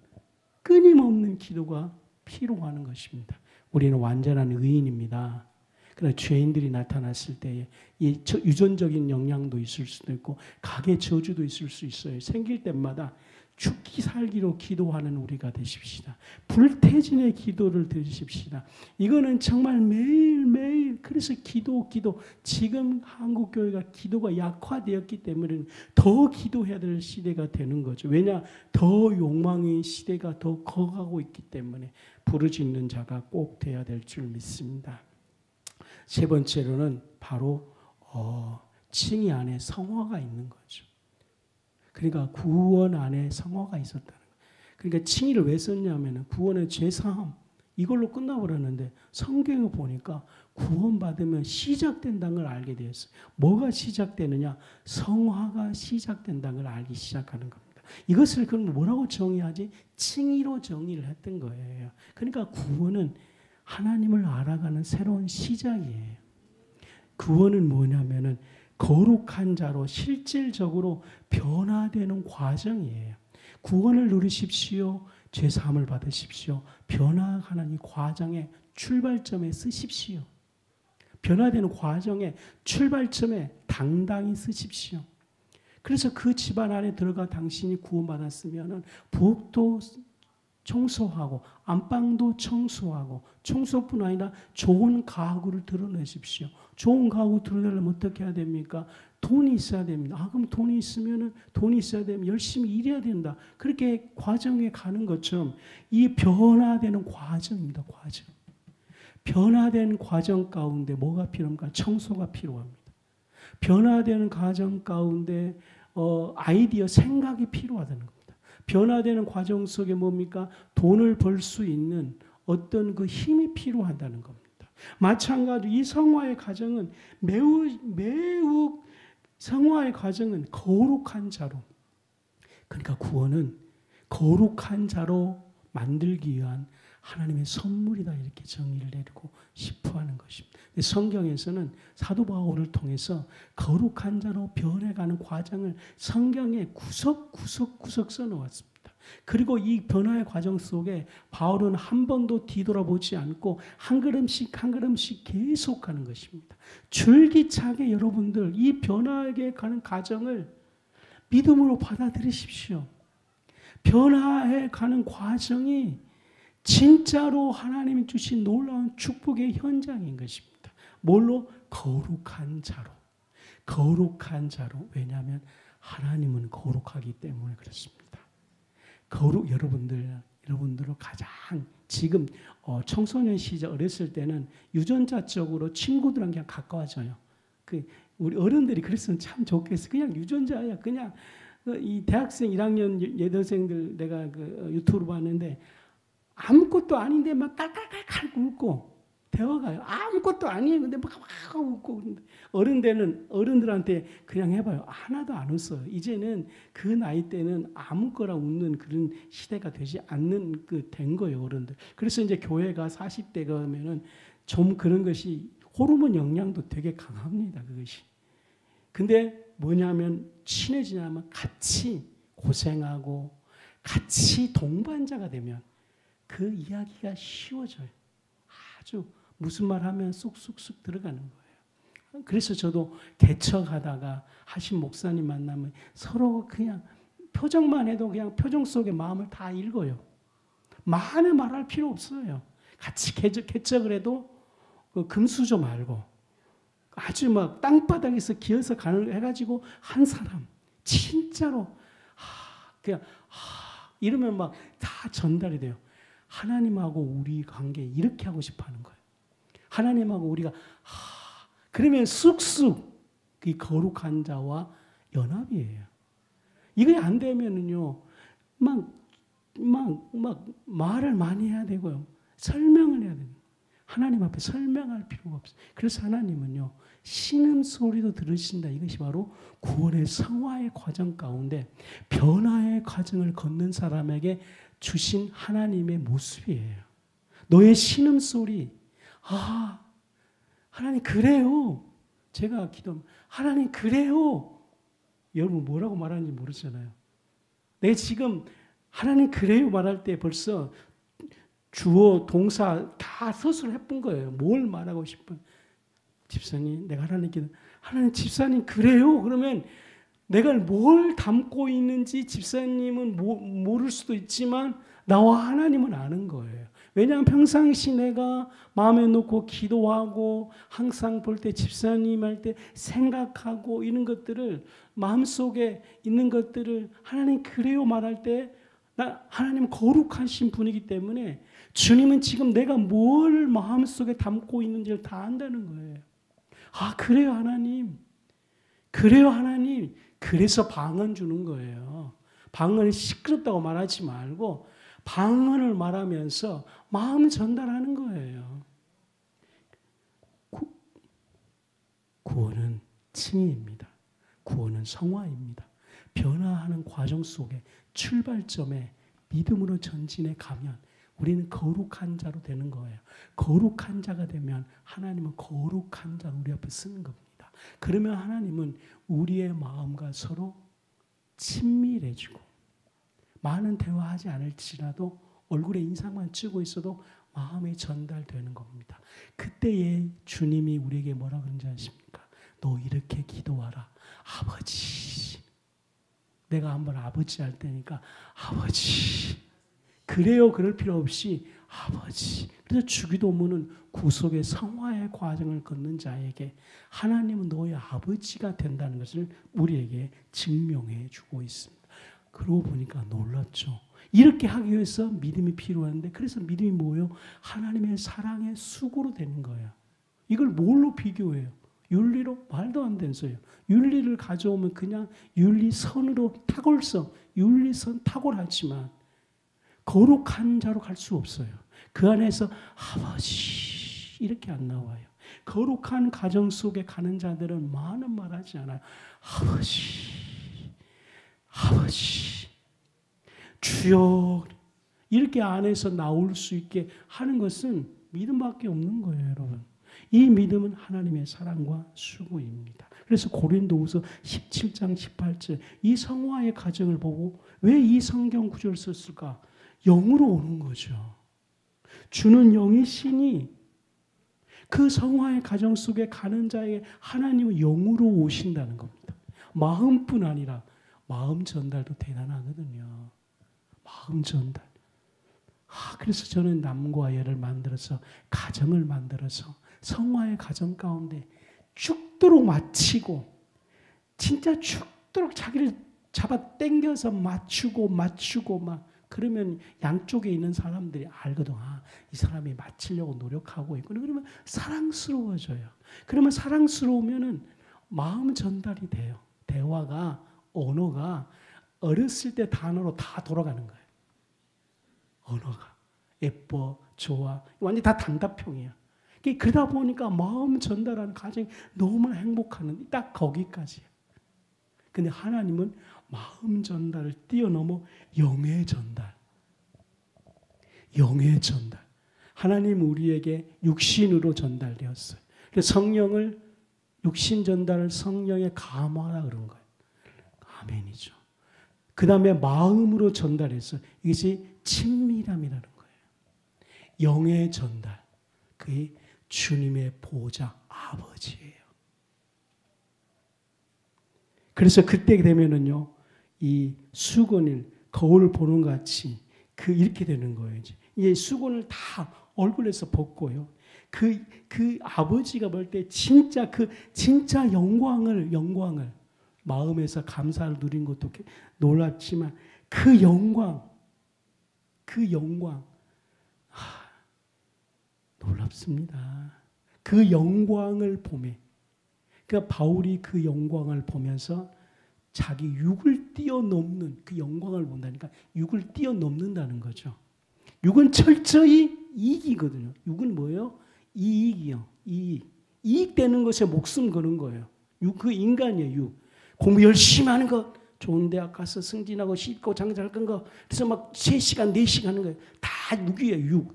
끊임없는 기도가 필요한 것입니다. 우리는 완전한 의인입니다. 그러나 죄인들이 나타났을 때에 유전적인 영향도 있을 수도 있고 가계 저주도 있을 수 있어요. 생길 때마다 죽기 살기로 기도하는 우리가 되십시다. 불태진의 기도를 드리십시다. 이거는 정말 매일매일 그래서 기도 지금 한국교회가 기도가 약화되었기 때문에 더 기도해야 될 시대가 되는 거죠. 왜냐? 더 욕망의 시대가 더 커가고 있기 때문에 부르짖는 자가 꼭 돼야 될 줄 믿습니다. 세 번째로는 바로 칭의 안에 성화가 있는 거죠. 그러니까 구원 안에 성화가 있었다는 거예요. 그러니까 칭의를 왜 썼냐면 구원의 죄사함 이걸로 끝나버렸는데 성경에 보니까 구원받으면 시작된다는 걸 알게 되었어요. 뭐가 시작되느냐? 성화가 시작된다는 걸 알기 시작하는 겁니다. 이것을 그럼 뭐라고 정의하지? 칭의로 정의를 했던 거예요. 그러니까 구원은 하나님을 알아가는 새로운 시작이에요. 구원은 뭐냐면은 거룩한 자로 실질적으로 변화되는 과정이에요. 구원을 누리십시오. 죄사함을 받으십시오. 변화하는 이 과정의 출발점에 쓰십시오. 변화되는 과정의 출발점에 당당히 쓰십시오. 그래서 그 집안 안에 들어가 당신이 구원받았으면 부엌도 청소하고 안방도 청소하고 청소뿐 아니라 좋은 가구를 드러내십시오. 좋은 가구 드러내려면 어떻게 해야 됩니까? 돈이 있어야 됩니다. 그럼 돈이 있어야 되면 열심히 일해야 된다. 그렇게 과정에 가는 것처럼 이 변화되는 과정입니다. 과정. 변화된 과정 가운데 뭐가 필요합니까? 청소가 필요합니다. 변화되는 과정 가운데 아이디어, 생각이 필요하다는 겁니다. 변화되는 과정 속에 뭡니까? 돈을 벌 수 있는 어떤 그 힘이 필요하다는 겁니다. 마찬가지로 이 성화의 과정은 매우 성화의 과정은 거룩한 자로, 그러니까 구원은 거룩한 자로 만들기 위한 하나님의 선물이다 이렇게 정의를 내리고 싶어 하는 것입니다. 성경에서는 사도 바울을 통해서 거룩한 자로 변해가는 과정을 성경에 구석구석 써놓았습니다. 그리고 이 변화의 과정 속에 바울은 한 번도 뒤돌아보지 않고 한 걸음씩 한 걸음씩 계속하는 것입니다. 줄기차게 여러분들 이 변화에 가는 과정을 믿음으로 받아들이십시오. 변화해 가는 과정이 진짜로 하나님이 주신 놀라운 축복의 현장인 것입니다. 뭘로? 거룩한 자로. 거룩한 자로. 왜냐하면 하나님은 거룩하기 때문에 그렇습니다. 여러분들로 가장 지금 청소년 시절 어렸을 때는 유전자적으로 친구들랑 그냥 가까워져요. 우리 어른들이 그랬으면 참 좋겠어. 그냥 유전자야. 그냥 이 대학생 1학년 여대생들 내가 유튜브로 봤는데 아무것도 아닌데 막 깔깔깔깔 웃고 대화가요. 아무것도 아니에요. 근데 막 웃고 그런데 어른들한테 그냥 해봐요. 하나도 안 웃어요. 이제는 그 나이 때는 아무거나 웃는 그런 시대가 되지 않는 된 거예요, 어른들. 그래서 이제 교회가 40대 가면은 좀 그런 것이 호르몬 영향도 되게 강합니다, 그것이. 근데 뭐냐면 친해지냐면 같이 고생하고 같이 동반자가 되면 그 이야기가 쉬워져요. 아주 무슨 말 하면 쑥쑥쑥 들어가는 거예요. 그래서 저도 개척하다가 하신 목사님 만나면 서로 그냥 표정만 해도 그냥 표정 속에 마음을 다 읽어요. 많이 말할 필요 없어요. 같이 개척을 해도 금수저 말고 아주 막 땅바닥에서 기어서 해가지고 한 사람 진짜로 그냥 이러면 막 다 전달이 돼요. 하나님하고 우리 관계 이렇게 하고 싶어 하는 거예요. 하나님하고 우리가 그러면 쑥쑥 이 거룩한 자와 연합이에요. 이게 안 되면은요 막 말을 많이 해야 되고요. 설명을 해야 돼요. 하나님 앞에 설명할 필요가 없어요. 그래서 하나님은요 신음소리도 들으신다. 이것이 바로 구원의 성화의 과정 가운데 변화의 과정을 걷는 사람에게 주신 하나님의 모습이에요. 너의 신음소리 하나님 그래요. 제가 기도하면 하나님 그래요. 여러분 뭐라고 말하는지 모르잖아요. 내가 지금 하나님 그래요 말할 때 벌써 주어 동사 다 서술 해본 거예요. 뭘 말하고 싶어요. 집사님 내가 하나님 집사님 그래요. 그러면 내가 뭘 담고 있는지 집사님은 모를 수도 있지만 나와 하나님은 아는 거예요. 왜냐하면 평상시 내가 마음에 놓고 기도하고 항상 볼 때 집사님 할 때 생각하고 이런 것들을 마음속에 있는 것들을 하나님 그래요 말할 때 하나님 거룩하신 분이기 때문에 주님은 지금 내가 뭘 마음속에 담고 있는지를 다 안다는 거예요. 그래요 하나님. 그래요 하나님. 그래서 방언 주는 거예요. 방언이 시끄럽다고 말하지 말고 방언을 말하면서 마음을 전달하는 거예요. 구원은 칭의입니다. 구원은 성화입니다. 변화하는 과정 속에 출발점에 믿음으로 전진해 가면 우리는 거룩한 자로 되는 거예요. 거룩한 자가 되면 하나님은 거룩한 자로 우리 앞에 쓰는 겁니다. 그러면 하나님은 우리의 마음과 서로 친밀해지고 많은 대화하지 않을지라도 얼굴에 인상만 찍고 있어도 마음이 전달되는 겁니다. 그때에 주님이 우리에게 뭐라 그런지 아십니까? 너 이렇게 기도하라. 아버지. 내가 한번 아버지 할 때니까 아버지. 그래요 그럴 필요 없이 아버지. 그래서 주기도문은 구속의 성화의 과정을 걷는 자에게 하나님은 너의 아버지가 된다는 것을 우리에게 증명해 주고 있습니다. 그러고 보니까 놀랍죠. 이렇게 하기 위해서 믿음이 필요한데 그래서 믿음이 뭐예요? 하나님의 사랑의 수고로 되는 거예요. 이걸 뭘로 비교해요? 윤리로? 말도 안 되는 소리예요. 윤리를 가져오면 그냥 윤리선으로 탁월성, 윤리선 탁월하지만 거룩한 자로 갈 수 없어요. 그 안에서 아버지 이렇게 안 나와요. 거룩한 가정 속에 가는 자들은 많은 말 하지 않아요. 아버지 주여 이렇게 안에서 나올 수 있게 하는 것은 믿음밖에 없는 거예요, 여러분. 이 믿음은 하나님의 사랑과 수고입니다. 그래서 고린도후서 17장 18절 이 성화의 과정을 보고 왜 이 성경 구절을 썼을까? 영으로 오는 거죠. 주는 영이 신이 그 성화의 과정 속에 가는 자에게 하나님은 영으로 오신다는 겁니다. 마음뿐 아니라 마음 전달도 대단하거든요. 마음 전달. 그래서 저는 남과 여를 만들어서 가정을 만들어서 성화의 가정 가운데 죽도록 맞추고 진짜 죽도록 자기를 잡아 당겨서 맞추고 막 그러면 양쪽에 있는 사람들이 알거든. 이 사람이 맞추려고 노력하고 있고 그러면 사랑스러워져요. 그러면 사랑스러우면은 마음 전달이 돼요. 대화가 언어가 어렸을 때 단어로 다 돌아가는 거예요. 언어가 예뻐, 좋아, 완전히 다 단답형이야. 그러다 보니까 마음 전달하는 과정이 너무나 행복한 딱 거기까지예요. 근데 하나님은 마음 전달을 뛰어넘어 영의 전달. 영의 전달. 하나님 우리에게 육신으로 전달되었어요. 그래서 성령을 육신 전달을 성령의 감화라 그런 거예요. 아멘이죠. 그 다음에 마음으로 전달했어요. 이것이 친밀함이라는 거예요. 영의 전달. 그게 주님의 보호자 아버지예요. 그래서 그때 되면은요, 이 수건을 거울 보는 것 같이 이렇게 되는 거예요. 이제 수건을 다 얼굴에서 벗고요. 그 아버지가 볼 때 진짜 영광을 마음에서 감사를 누린 것도 놀랍지만 그 영광 놀랍습니다. 그 영광을 보며 그러니까 바울이 그 영광을 보면서 자기 육을 뛰어넘는 그 영광을 본다니까 육을 뛰어넘는다는 거죠. 육은 철저히 이익이거든요. 육은 뭐예요? 이익이요. 이익되는 것에 목숨 거는 거예요. 그 인간이에요. 육. 공부 열심히 하는 것, 좋은 대학 가서 승진하고 씻고 장잘 끈 거, 그래서 막 3시간, 4시간 하는 거예요. 다 육이에요.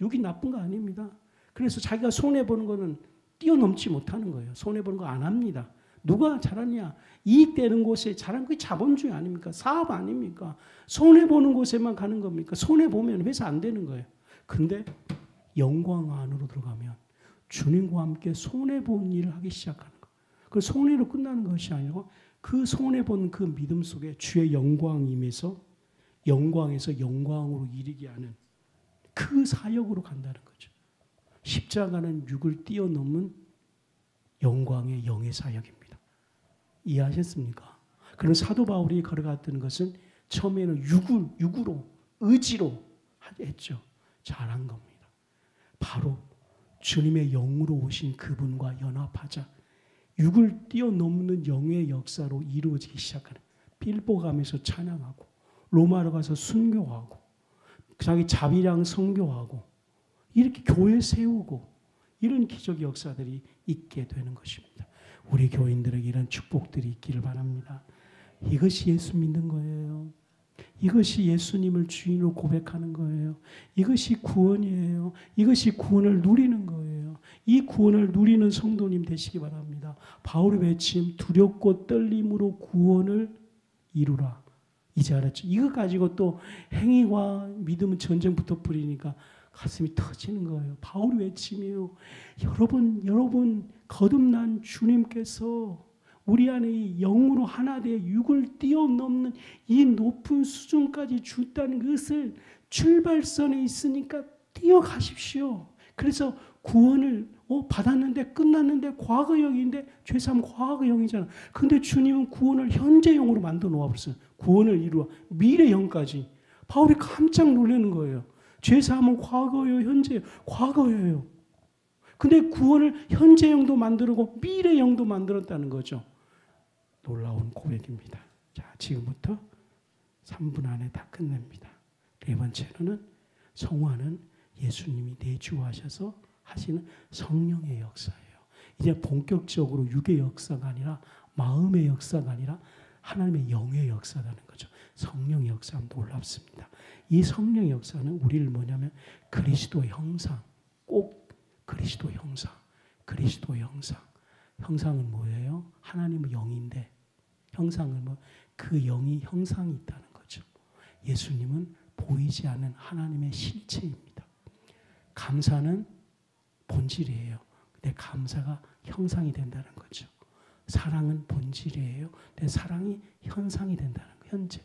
육이 나쁜 거 아닙니다. 그래서 자기가 손해보는 거는 뛰어넘지 못하는 거예요. 손해보는 거 안 합니다. 누가 잘하냐? 이익되는 곳에 잘한 게 자본주의 아닙니까? 사업 아닙니까? 손해보는 곳에만 가는 겁니까? 손해보면 회사 안 되는 거예요. 근데 영광 안으로 들어가면 주님과 함께 손해본 일을 하기 시작하는 거예요. 그 손해로 끝나는 것이 아니고 그 손해본 그 믿음 속에 주의 영광이 임해서 영광에서 영광으로 이르게 하는 그 사역으로 간다는 거죠. 십자가는 육을 뛰어넘는 영광의 영의 사역입니다. 이해하셨습니까? 그럼 사도 바울이 걸어갔던 것은 처음에는 육으로 의지로 했죠. 잘한 겁니다. 바로 주님의 영으로 오신 그분과 연합하자 육을 뛰어넘는 영의 역사로 이루어지기 시작하는 빌보 가면서 찬양하고 로마로 가서 순교하고 자기 자비랑 선교하고 이렇게 교회 세우고 이런 기적의 역사들이 있게 되는 것입니다. 우리 교인들에게 이런 축복들이 있기를 바랍니다. 이것이 예수 믿는 거예요. 이것이 예수님을 주인으로 고백하는 거예요. 이것이 구원이에요. 이것이 구원을 누리는 거예요. 이 구원을 누리는 성도님 되시기 바랍니다. 바울의 외침 두렵고 떨림으로 구원을 이루라. 이제 알았죠. 이거 가지고 또 행위와 믿음은 전쟁부터 뿌리니까 가슴이 터지는 거예요. 바울의 외침이에요. 여러분 거듭난 주님께서 우리 안에 이 영으로 하나 되어 육을 뛰어넘는 이 높은 수준까지 주다는 것을 출발선에 있으니까 뛰어가십시오. 그래서 구원을 받았는데 끝났는데 과거형인데 죄사함 과거형이잖아. 근데 주님은 구원을 현재형으로 만들어 놓아버렸어요. 구원을 이루어 미래형까지. 바울이 깜짝 놀라는 거예요. 죄사함은 과거예요, 현재예요. 과거예요. 근데 구원을 현재형도 만들고 미래형도 만들었다는 거죠. 놀라운 고백입니다. 자, 지금부터 3분 안에 다 끝냅니다. 네 번째로는 성화는 예수님이 내주하셔서 하시는 성령의 역사예요. 이제 본격적으로 육의 역사가 아니라 마음의 역사가 아니라 하나님의 영의 역사라는 거죠. 성령의 역사는 놀랍습니다. 이 성령의 역사는 우리를 뭐냐면 그리스도의 형상, 꼭 그리스도의 형상, 그리스도의 형상. 형상은 뭐예요? 하나님은 영인데 형상은 뭐? 그 영이 형상이 있다는 거죠. 예수님은 보이지 않는 하나님의 실체입니다. 감사는 본질이에요. 근데 감사가 형상이 된다는 거죠. 사랑은 본질이에요. 근데 사랑이 현상이 된다는 거예요. 현재.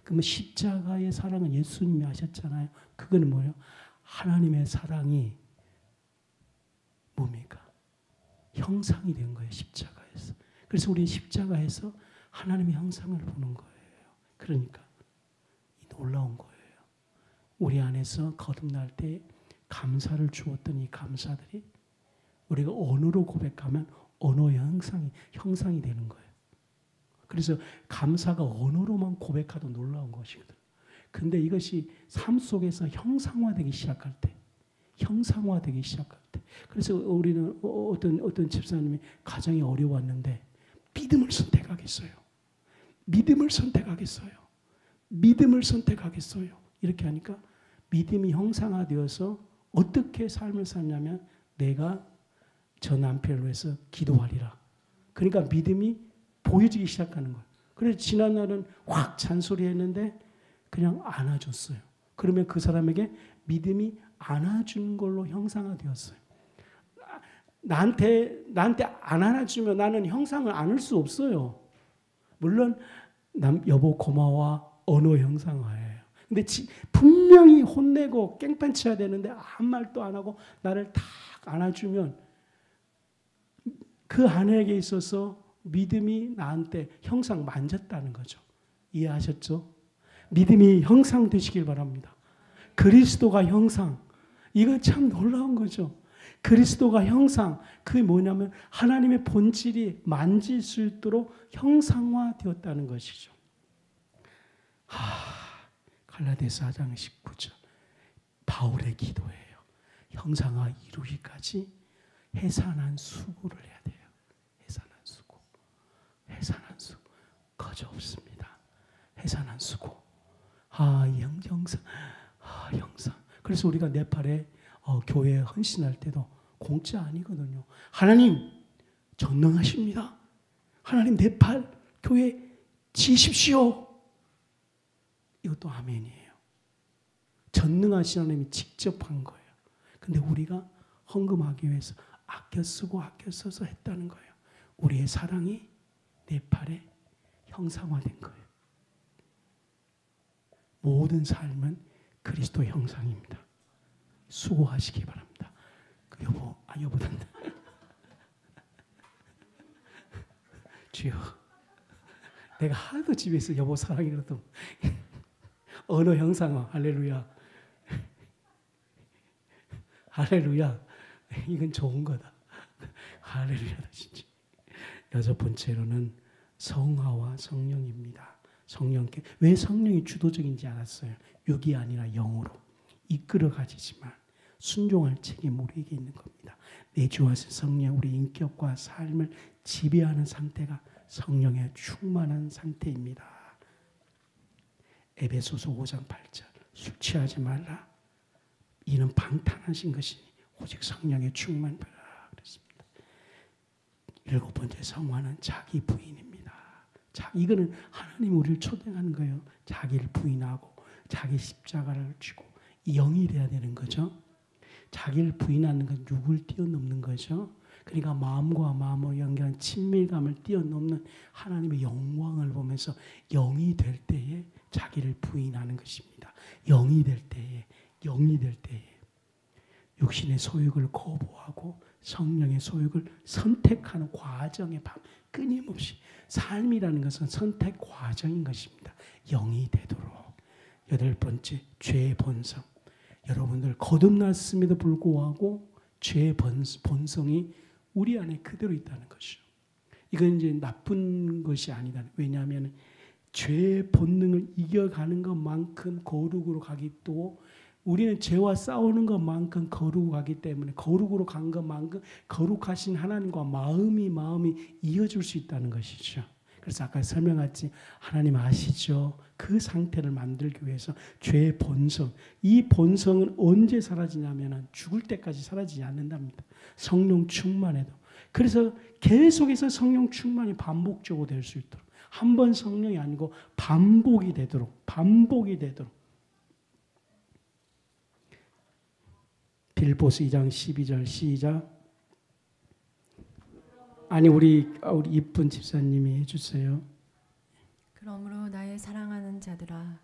그러면 십자가의 사랑은 예수님이 하셨잖아요. 그거는 뭐예요? 하나님의 사랑이 뭡니까? 형상이 된 거예요. 십자가에서. 그래서 우리는 십자가에서 하나님의 형상을 보는 거예요. 그러니까 놀라운 거예요. 우리 안에서 거듭날 때 감사를 주었던 이 감사들이 우리가 언어로 고백하면 언어의 형상이 되는 거예요. 그래서 감사가 언어로만 고백하도 놀라운 것이거든. 근데 이것이 삶 속에서 형상화되기 시작할 때, 그래서 우리는 어떤 집사님이 가정이 어려웠는데 믿음을 선택하겠어요. 이렇게 하니까 믿음이 형상화되어서 어떻게 삶을 살냐면 내가 저 남편을 위해서 기도하리라. 그러니까 믿음이 보여지기 시작하는 거예요. 그래서 지난날은 확 잔소리했는데 그냥 안아줬어요. 그러면 그 사람에게 믿음이 안아주는 걸로 형상화되었어요. 나한테 안 안아주면 나는 형상을 안을 수 없어요. 물론 여보 고마워 언어 형상화예요. 근데 분명히 혼내고 깽판쳐야 되는데 아무 말도 안 하고 나를 탁 안아주면 그 아내에게 있어서 믿음이 나한테 형상 만졌다는 거죠. 이해하셨죠? 믿음이 형상 되시길 바랍니다. 그리스도가 형상. 이거 참 놀라운 거죠. 그리스도가 형상. 그게 뭐냐면 하나님의 본질이 만질 수 있도록 형상화되었다는 것이죠. 갈라디아서 4장 19절. 바울의 기도예요. 형상화 이루기까지 해산한 수고를 해야 돼요. 해산한 수고. 거저 없습니다. 해산한 수고. 형상. 그래서 우리가 네팔에 교회에 헌신할 때도 공짜 아니거든요. 하나님 전능하십니다. 하나님 네팔 교회 지십시오. 이것도 아멘이에요. 전능하신 하나님이 직접 한 거예요. 근데 우리가 헌금하기 위해서 아껴 쓰고 아껴 써서 했다는 거예요. 우리의 사랑이 네팔에 형상화된 거예요. 모든 삶은 그리스도 형상입니다. 수고하시기 바랍니다. 여보단다. 주여, 내가 하도 집에서 여보 사랑이라도 언어 형상화, 할렐루야. 이건 좋은 거다. 할렐루야다 진짜. 여섯 번째로는 성화와 성령입니다. 성령께 왜 성령이 주도적인지 알았어요. 육이 아니라 영으로 이끌어 가지지만 순종할 책임 우리에게 있는 겁니다. 내주하신 성령 우리 인격과 삶을 지배하는 상태가 성령에 충만한 상태입니다. 에베소서 5장 8절 술 취하지 말라. 이는 방탕하신 것이니 오직 성령에 충만하라 그랬습니다. 일곱 번째 성화는 자기 부인입니다. 이거는 하나님 우리를 초대하는 거예요. 자기를 부인하고 자기 십자가를 쥐고 영이 돼야 되는 거죠. 자기를 부인하는 건 육을 뛰어넘는 거죠. 그러니까 마음과 마음으로 연결한 친밀감을 뛰어넘는 하나님의 영광을 보면서 영이 될 때에 자기를 부인하는 것입니다. 영이 될 때에 육신의 소욕을 거부하고 성령의 소욕을 선택하는 과정의 끊임없이 삶이라는 것은 선택 과정인 것입니다. 영이 되도록. 여덟 번째, 죄의 본성. 여러분들 거듭났음에도 불구하고 죄의 본성이 우리 안에 그대로 있다는 것이죠. 이건 이제 나쁜 것이 아니다. 왜냐하면 죄의 본능을 이겨가는 것만큼 거룩으로 가기 또 우리는 죄와 싸우는 것만큼 거룩으로 가기 때문에 거룩으로 간 것만큼 거룩하신 하나님과 마음이 이어질 수 있다는 것이죠. 그래서 아까 설명했지 하나님 아시죠? 그 상태를 만들기 위해서 죄의 본성, 이 본성은 언제 사라지냐면 죽을 때까지 사라지지 않는답니다. 성령 충만해도. 그래서 계속해서 성령 충만이 반복적으로 될 수 있도록, 한 번 성령이 아니고 반복이 되도록. 빌보스 2장 12절 시작. 아니 우리 이쁜 집사님이 해주세요. 그러므로 나의 사랑하는 자들아,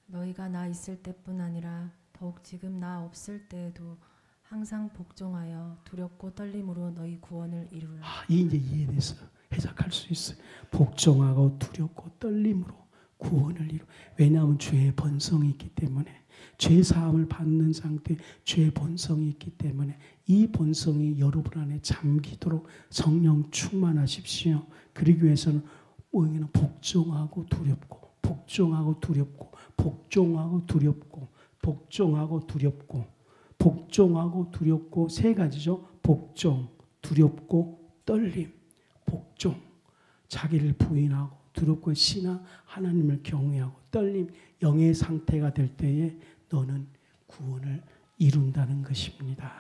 너희가 나 있을 때뿐 아니라 더욱 지금 나 없을 때에도 항상 복종하여 두렵고 떨림으로 너희 구원을 이루라. 이제 이해돼서 해석할 수 있어요. 복종하고 두렵고 떨림으로 구원을 이루. 왜냐하면 죄의 본성이 있기 때문에, 죄 사함을 받는 상태, 죄의 본성이 있기 때문에 이 본성이 여러분 안에 잠기도록 성령 충만하십시오. 그러기 위해서는 우리는 복종하고 두렵고, 복종하고 두렵고, 복종하고 두렵고, 복종하고 두렵고, 복종하고 두렵고, 세 가지죠. 복종, 두렵고, 떨림. 복종, 자기를 부인하고 두렵고 신하 하나님을 경외하고 떨림, 영의 상태가 될 때에 너는 구원을 이룬다는 것입니다.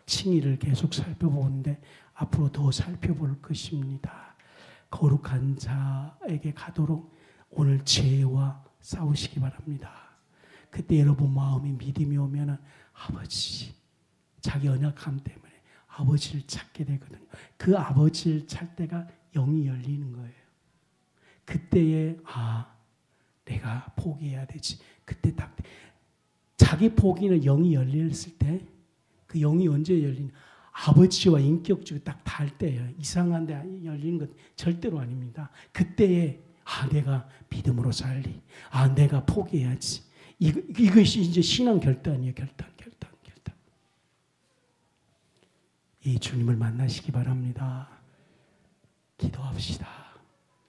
칭의를 계속 살펴보는데 앞으로 더 살펴볼 것입니다. 거룩한 자에게 가도록 오늘 죄와 싸우시기 바랍니다. 그때 여러분 마음이 믿음이 오면 아버지, 자기 언약함 때문에 아버지를 찾게 되거든요. 그 아버지를 찾을 때가 영이 열리는 거예요. 그때에 내가 포기해야 되지. 그때 딱 자기 포기는 영이 열렸을 때, 그 영이 언제 열리냐? 아버지와 인격적으로 딱 닿을 때예요. 이상한데 열리는 것 절대로 아닙니다. 그때에 내가 믿음으로 살리. 내가 포기해야지. 이것이 이제 신앙 결단이에요. 결단. 이 주님을 만나시기 바랍니다. 기도합시다.